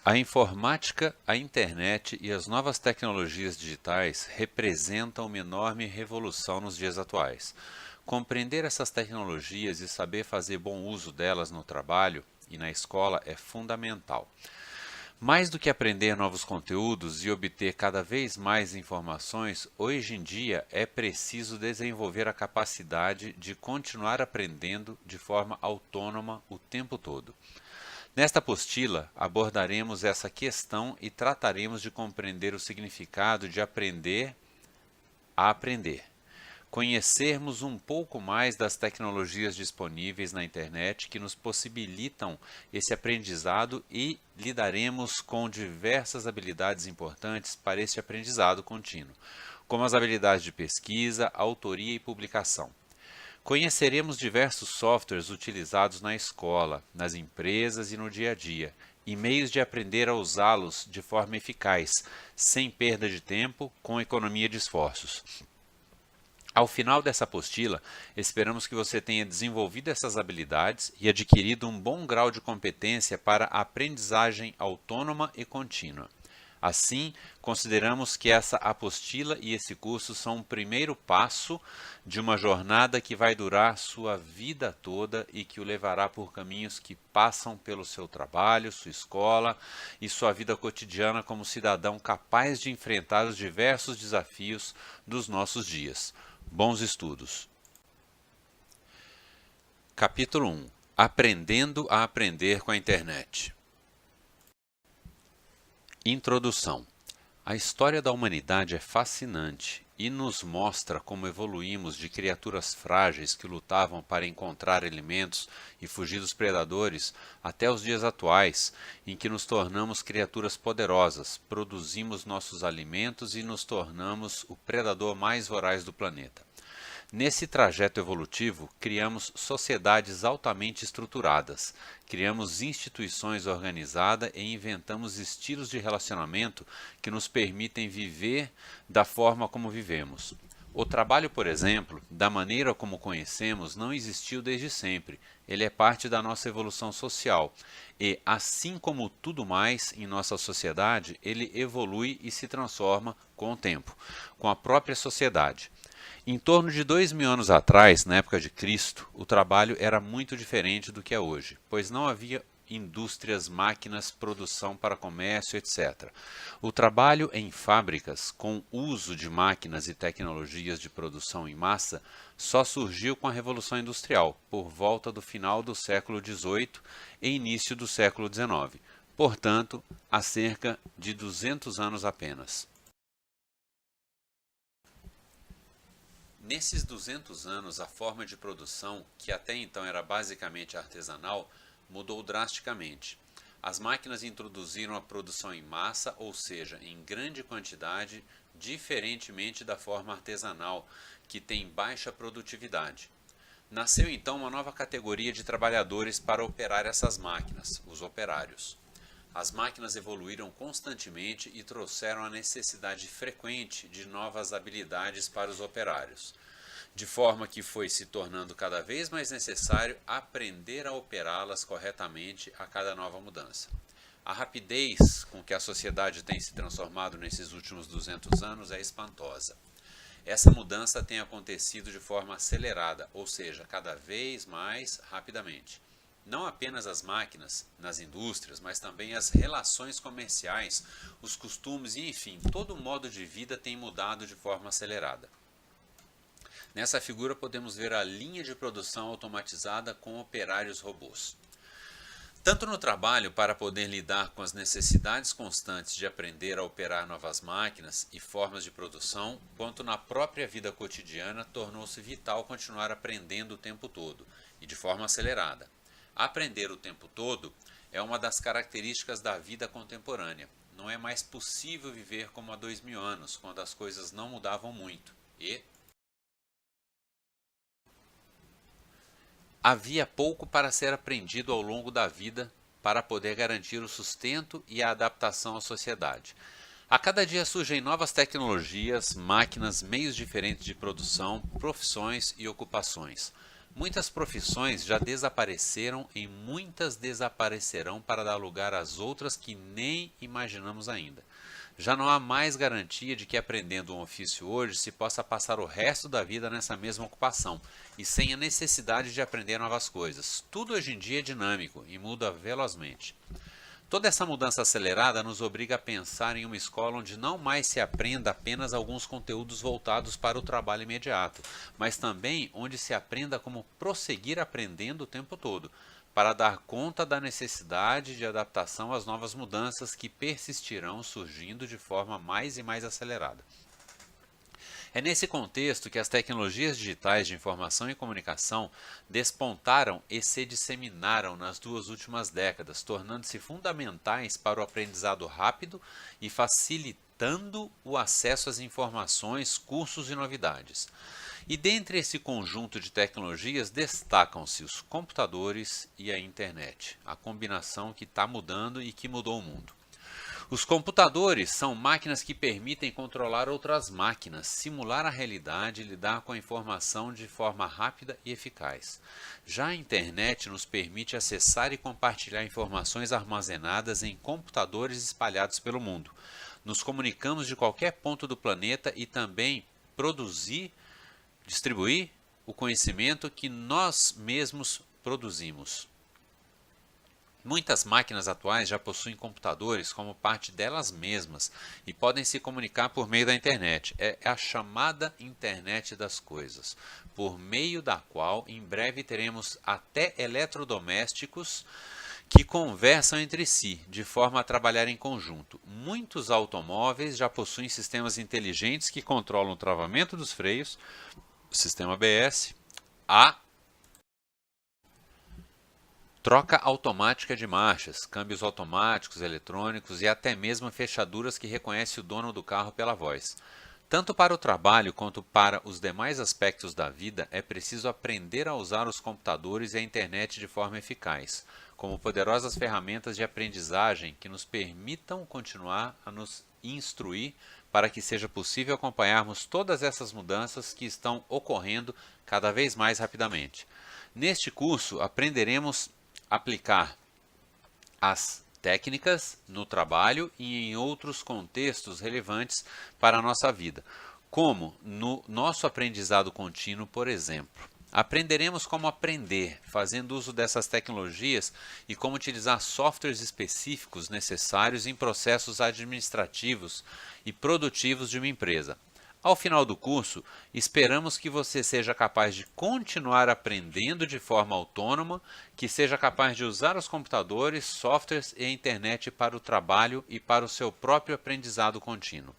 A informática, a internet e as novas tecnologias digitais representam uma enorme revolução nos dias atuais. Compreender essas tecnologias e saber fazer bom uso delas no trabalho e na escola é fundamental. Mais do que aprender novos conteúdos e obter cada vez mais informações, hoje em dia é preciso desenvolver a capacidade de continuar aprendendo de forma autônoma o tempo todo. Nesta apostila, abordaremos essa questão e trataremos de compreender o significado de aprender a aprender. Conhecermos um pouco mais das tecnologias disponíveis na internet que nos possibilitam esse aprendizado e lidaremos com diversas habilidades importantes para este aprendizado contínuo, como as habilidades de pesquisa, autoria e publicação. Conheceremos diversos softwares utilizados na escola, nas empresas e no dia a dia, e meios de aprender a usá-los de forma eficaz, sem perda de tempo, com economia de esforços. Ao final dessa apostila, esperamos que você tenha desenvolvido essas habilidades e adquirido um bom grau de competência para a aprendizagem autônoma e contínua. Assim, consideramos que essa apostila e esse curso são um primeiro passo de uma jornada que vai durar sua vida toda e que o levará por caminhos que passam pelo seu trabalho, sua escola e sua vida cotidiana como cidadão capaz de enfrentar os diversos desafios dos nossos dias. Bons estudos. Capítulo 1. Aprendendo a aprender com a internet. Introdução. A história da humanidade é fascinante e nos mostra como evoluímos de criaturas frágeis que lutavam para encontrar alimentos e fugir dos predadores até os dias atuais, em que nos tornamos criaturas poderosas, produzimos nossos alimentos e nos tornamos o predador mais voraz do planeta. Nesse trajeto evolutivo, criamos sociedades altamente estruturadas, criamos instituições organizadas e inventamos estilos de relacionamento que nos permitem viver da forma como vivemos. O trabalho, por exemplo, da maneira como conhecemos, não existiu desde sempre. Ele é parte da nossa evolução social e, assim como tudo mais em nossa sociedade, ele evolui e se transforma com o tempo, com a própria sociedade. Em torno de 2000 anos atrás, na época de Cristo, o trabalho era muito diferente do que é hoje, pois não havia indústrias, máquinas, produção para comércio, etc. O trabalho em fábricas, com uso de máquinas e tecnologias de produção em massa, só surgiu com a Revolução Industrial, por volta do final do século XVIII e início do século XIX, portanto, há cerca de 200 anos apenas. Nesses 200 anos, a forma de produção, que até então era basicamente artesanal, mudou drasticamente. As máquinas introduziram a produção em massa, ou seja, em grande quantidade, diferentemente da forma artesanal, que tem baixa produtividade. Nasceu então uma nova categoria de trabalhadores para operar essas máquinas, os operários. As máquinas evoluíram constantemente e trouxeram a necessidade frequente de novas habilidades para os operários, de forma que foi se tornando cada vez mais necessário aprender a operá-las corretamente a cada nova mudança. A rapidez com que a sociedade tem se transformado nesses últimos 200 anos é espantosa. Essa mudança tem acontecido de forma acelerada, ou seja, cada vez mais rapidamente. Não apenas as máquinas nas indústrias, mas também as relações comerciais, os costumes e, enfim, todo o modo de vida tem mudado de forma acelerada. Nessa figura podemos ver a linha de produção automatizada com operários robôs. Tanto no trabalho, para poder lidar com as necessidades constantes de aprender a operar novas máquinas e formas de produção, quanto na própria vida cotidiana, tornou-se vital continuar aprendendo o tempo todo e de forma acelerada. Aprender o tempo todo é uma das características da vida contemporânea. Não é mais possível viver como há 2000 anos, quando as coisas não mudavam muito. E havia pouco para ser aprendido ao longo da vida para poder garantir o sustento e a adaptação à sociedade. A cada dia surgem novas tecnologias, máquinas, meios diferentes de produção, profissões e ocupações. Muitas profissões já desapareceram e muitas desaparecerão para dar lugar às outras que nem imaginamos ainda. Já não há mais garantia de que aprendendo um ofício hoje se possa passar o resto da vida nessa mesma ocupação e sem a necessidade de aprender novas coisas. Tudo hoje em dia é dinâmico e muda velozmente. Toda essa mudança acelerada nos obriga a pensar em uma escola onde não mais se aprenda apenas alguns conteúdos voltados para o trabalho imediato, mas também onde se aprenda como prosseguir aprendendo o tempo todo, para dar conta da necessidade de adaptação às novas mudanças que persistirão surgindo de forma mais e mais acelerada. É nesse contexto que as tecnologias digitais de informação e comunicação despontaram e se disseminaram nas 2 últimas décadas, tornando-se fundamentais para o aprendizado rápido e facilitando o acesso às informações, cursos e novidades. E dentre esse conjunto de tecnologias destacam-se os computadores e a internet, a combinação que está mudando e que mudou o mundo. Os computadores são máquinas que permitem controlar outras máquinas, simular a realidade e lidar com a informação de forma rápida e eficaz. Já a internet nos permite acessar e compartilhar informações armazenadas em computadores espalhados pelo mundo. Nos comunicamos de qualquer ponto do planeta e também distribuir o conhecimento que nós mesmos produzimos. Muitas máquinas atuais já possuem computadores como parte delas mesmas e podem se comunicar por meio da internet. É a chamada internet das coisas, por meio da qual em breve teremos até eletrodomésticos que conversam entre si, de forma a trabalhar em conjunto. Muitos automóveis já possuem sistemas inteligentes que controlam o travamento dos freios, o sistema ABS, a troca automática de marchas, câmbios automáticos, eletrônicos e até mesmo fechaduras que reconhece o dono do carro pela voz. Tanto para o trabalho quanto para os demais aspectos da vida, é preciso aprender a usar os computadores e a internet de forma eficaz, como poderosas ferramentas de aprendizagem que nos permitam continuar a nos instruir para que seja possível acompanharmos todas essas mudanças que estão ocorrendo cada vez mais rapidamente. Neste curso, aprenderemos aplicar as técnicas no trabalho e em outros contextos relevantes para a nossa vida, como no nosso aprendizado contínuo, por exemplo. Aprenderemos como aprender, fazendo uso dessas tecnologias e como utilizar softwares específicos necessários em processos administrativos e produtivos de uma empresa. Ao final do curso, esperamos que você seja capaz de continuar aprendendo de forma autônoma, que seja capaz de usar os computadores, softwares e a internet para o trabalho e para o seu próprio aprendizado contínuo.